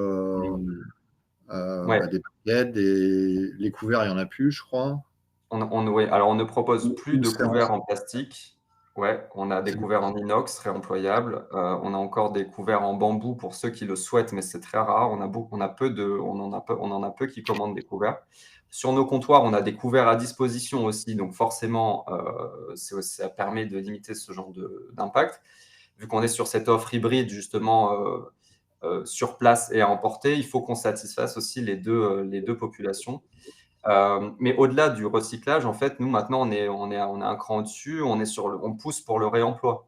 Mmh. Ouais. des paillettes, les couverts, il y en a plus, je crois. Ouais, alors on ne propose plus Ou de c'est couverts en plastique. Ouais, on a des c'est couverts en inox réemployables. On a encore des couverts en bambou pour ceux qui le souhaitent, mais c'est très rare. On en a peu qui commandent des couverts. Sur nos comptoirs, on a des couverts à disposition aussi, donc forcément, ça permet de limiter ce genre d'impact. Vu qu'on est sur cette offre hybride justement, sur place et à emporter, il faut qu'on satisfasse aussi les deux populations. Mais au-delà du recyclage, en fait, nous, maintenant, on est un cran au-dessus, on pousse pour le réemploi.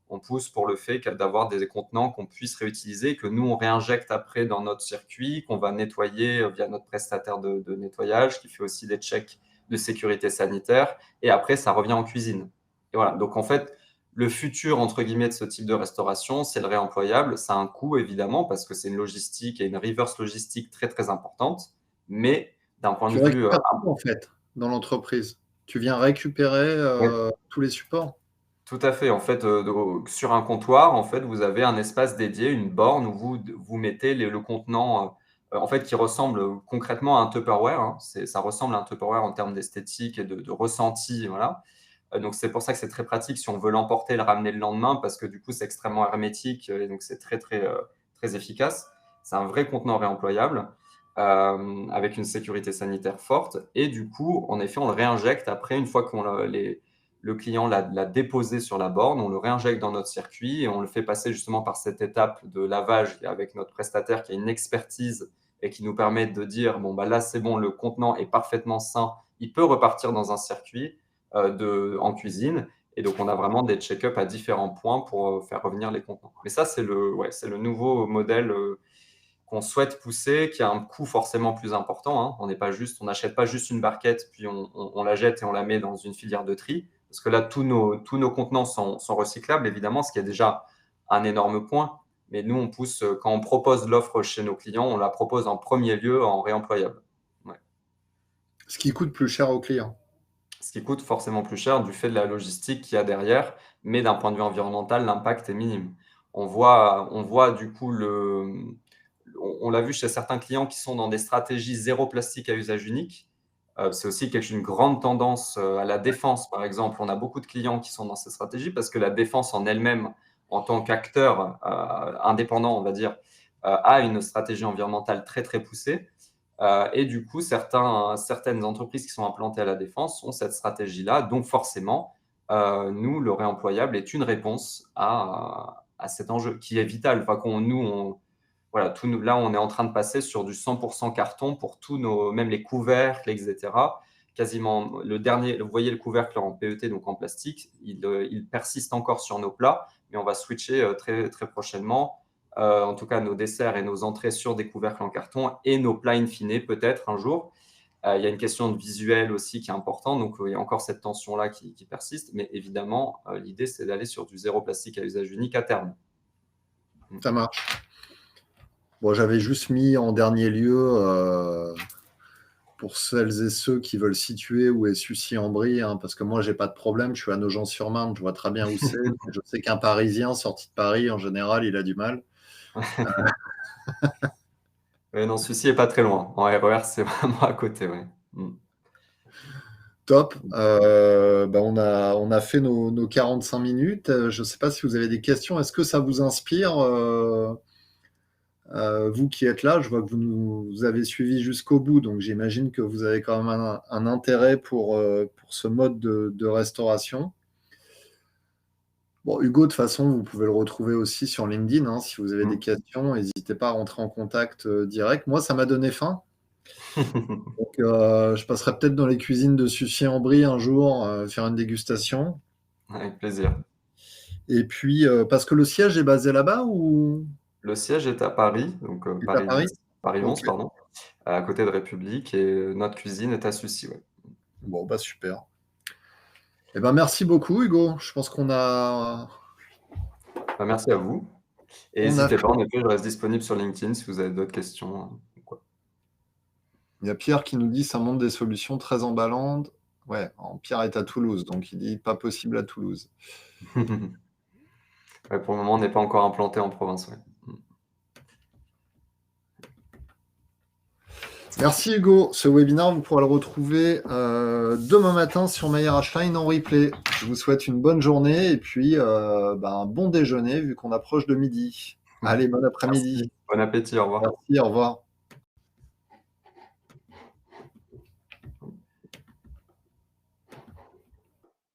On pousse pour le fait d'avoir des contenants qu'on puisse réutiliser, que nous, on réinjecte après dans notre circuit, qu'on va nettoyer via notre prestataire de nettoyage, qui fait aussi des checks de sécurité sanitaire, et après, ça revient en cuisine. Et voilà. Donc, en fait, le futur, entre guillemets, de ce type de restauration, c'est le réemployable. Ça a un coût, évidemment, parce que c'est une logistique et une reverse logistique très, très importante. Mais d'un point de tu vue récupères tout en fait, dans l'entreprise. Tu viens récupérer, ouais, tous les supports? tout à fait. En fait, sur un comptoir, en fait, vous avez un espace dédié, une borne où vous mettez le contenant, en fait, qui ressemble concrètement à un Tupperware, hein. Ça ressemble à un Tupperware en termes d'esthétique et de ressenti, voilà. Donc c'est pour ça que c'est très pratique si on veut l'emporter et le ramener le lendemain parce que du coup, c'est extrêmement hermétique, et donc c'est très, très, très efficace. C'est un vrai contenant réemployable, avec une sécurité sanitaire forte et du coup, en effet, on le réinjecte après une fois le client l'a déposé sur la borne, on le réinjecte dans notre circuit et on le fait passer justement par cette étape de lavage avec notre prestataire qui a une expertise et qui nous permet de dire, bon, bah là, c'est bon, le contenant est parfaitement sain, il peut repartir dans un circuit en cuisine. Et donc, on a vraiment des check-up à différents points pour faire revenir les contenants. Mais ça, c'est le nouveau modèle qu'on souhaite pousser, qui a un coût forcément plus important, hein. On n'achète pas juste une barquette, puis on la jette et on la met dans une filière de tri. Parce que là, tous nos contenants sont recyclables, évidemment, ce qui est déjà un énorme point. Mais nous, on pousse, quand on propose l'offre chez nos clients, on la propose en premier lieu en réemployable. Ouais. Ce qui coûte plus cher aux clients. Ce qui coûte forcément plus cher du fait de la logistique qu'il y a derrière, mais d'un point de vue environnemental, l'impact est minime. On voit du coup on l'a vu chez certains clients qui sont dans des stratégies zéro plastique à usage unique. C'est aussi une grande tendance à la défense, par exemple. On a beaucoup de clients qui sont dans ces stratégies parce que la défense en elle-même, en tant qu'acteur indépendant, on va dire, a une stratégie environnementale très, très poussée. Et du coup, certaines entreprises qui sont implantées à La Défense ont cette stratégie-là. Donc forcément, nous, le réemployable est une réponse à cet enjeu qui est vital. Enfin, voilà, là, on est en train de passer sur du 100% carton pour même les couvercles, etc. Quasiment vous voyez le couvercle en PET, donc en plastique, il persiste encore sur nos plats, mais on va switcher très, très prochainement. En tout cas, nos desserts et nos entrées sur des couvercles en carton et nos plats in fine, peut-être un jour. Il y a une question de visuel aussi qui est importante, donc il y a encore cette tension-là qui persiste, mais évidemment, l'idée, c'est d'aller sur du zéro plastique à usage unique à terme. Ça marche. Bon, j'avais juste mis en dernier lieu, pour celles et ceux qui veulent situer où est Sucy-en-Brie, hein, parce que moi, j'ai pas de problème, je suis à Nogent-sur-Marne, je vois très bien où c'est. Je sais qu'un Parisien sorti de Paris, en général, il a du mal. Oui, non, celui-ci n'est pas très loin. En RER, c'est vraiment à côté, ouais. Top. On a fait nos 45 minutes. Je ne sais pas si vous avez des questions. Est-ce que ça vous inspire, vous qui êtes là? Je vois que vous avez suivi jusqu'au bout, donc j'imagine que vous avez quand même un intérêt pour ce mode de restauration. Bon, Hugo, de toute façon, vous pouvez le retrouver aussi sur LinkedIn, hein. Si vous avez des questions, n'hésitez pas à rentrer en contact direct. Moi, ça m'a donné faim. Donc, je passerai peut-être dans les cuisines de Sucy-en-Brie un jour, faire une dégustation. Avec plaisir. Et puis, parce que le siège est basé là-bas ou Le siège est à Paris, donc il est à Paris? Paris Ok. 11, pardon, à côté de République, et notre cuisine est à Sucy, ouais. Bon, bah super. Eh ben, merci beaucoup, Hugo. Je pense qu'on a, Bah, merci à vous. Et on a n'hésitez fait. pas, en effet, je reste disponible sur LinkedIn si vous avez d'autres questions, ou quoi. Il y a Pierre qui nous dit ça montre des solutions très emballantes. Ouais, Pierre est à Toulouse, donc il dit pas possible à Toulouse. Ouais, pour le moment, on n'est pas encore implanté en province, ouais. Merci Hugo. Ce webinaire, vous pourrez le retrouver demain matin sur Meyer Ashline en replay. Je vous souhaite une bonne journée et puis un bon déjeuner vu qu'on approche de midi. Allez, bon Merci. après-midi. Bon appétit, au revoir. Merci, au revoir.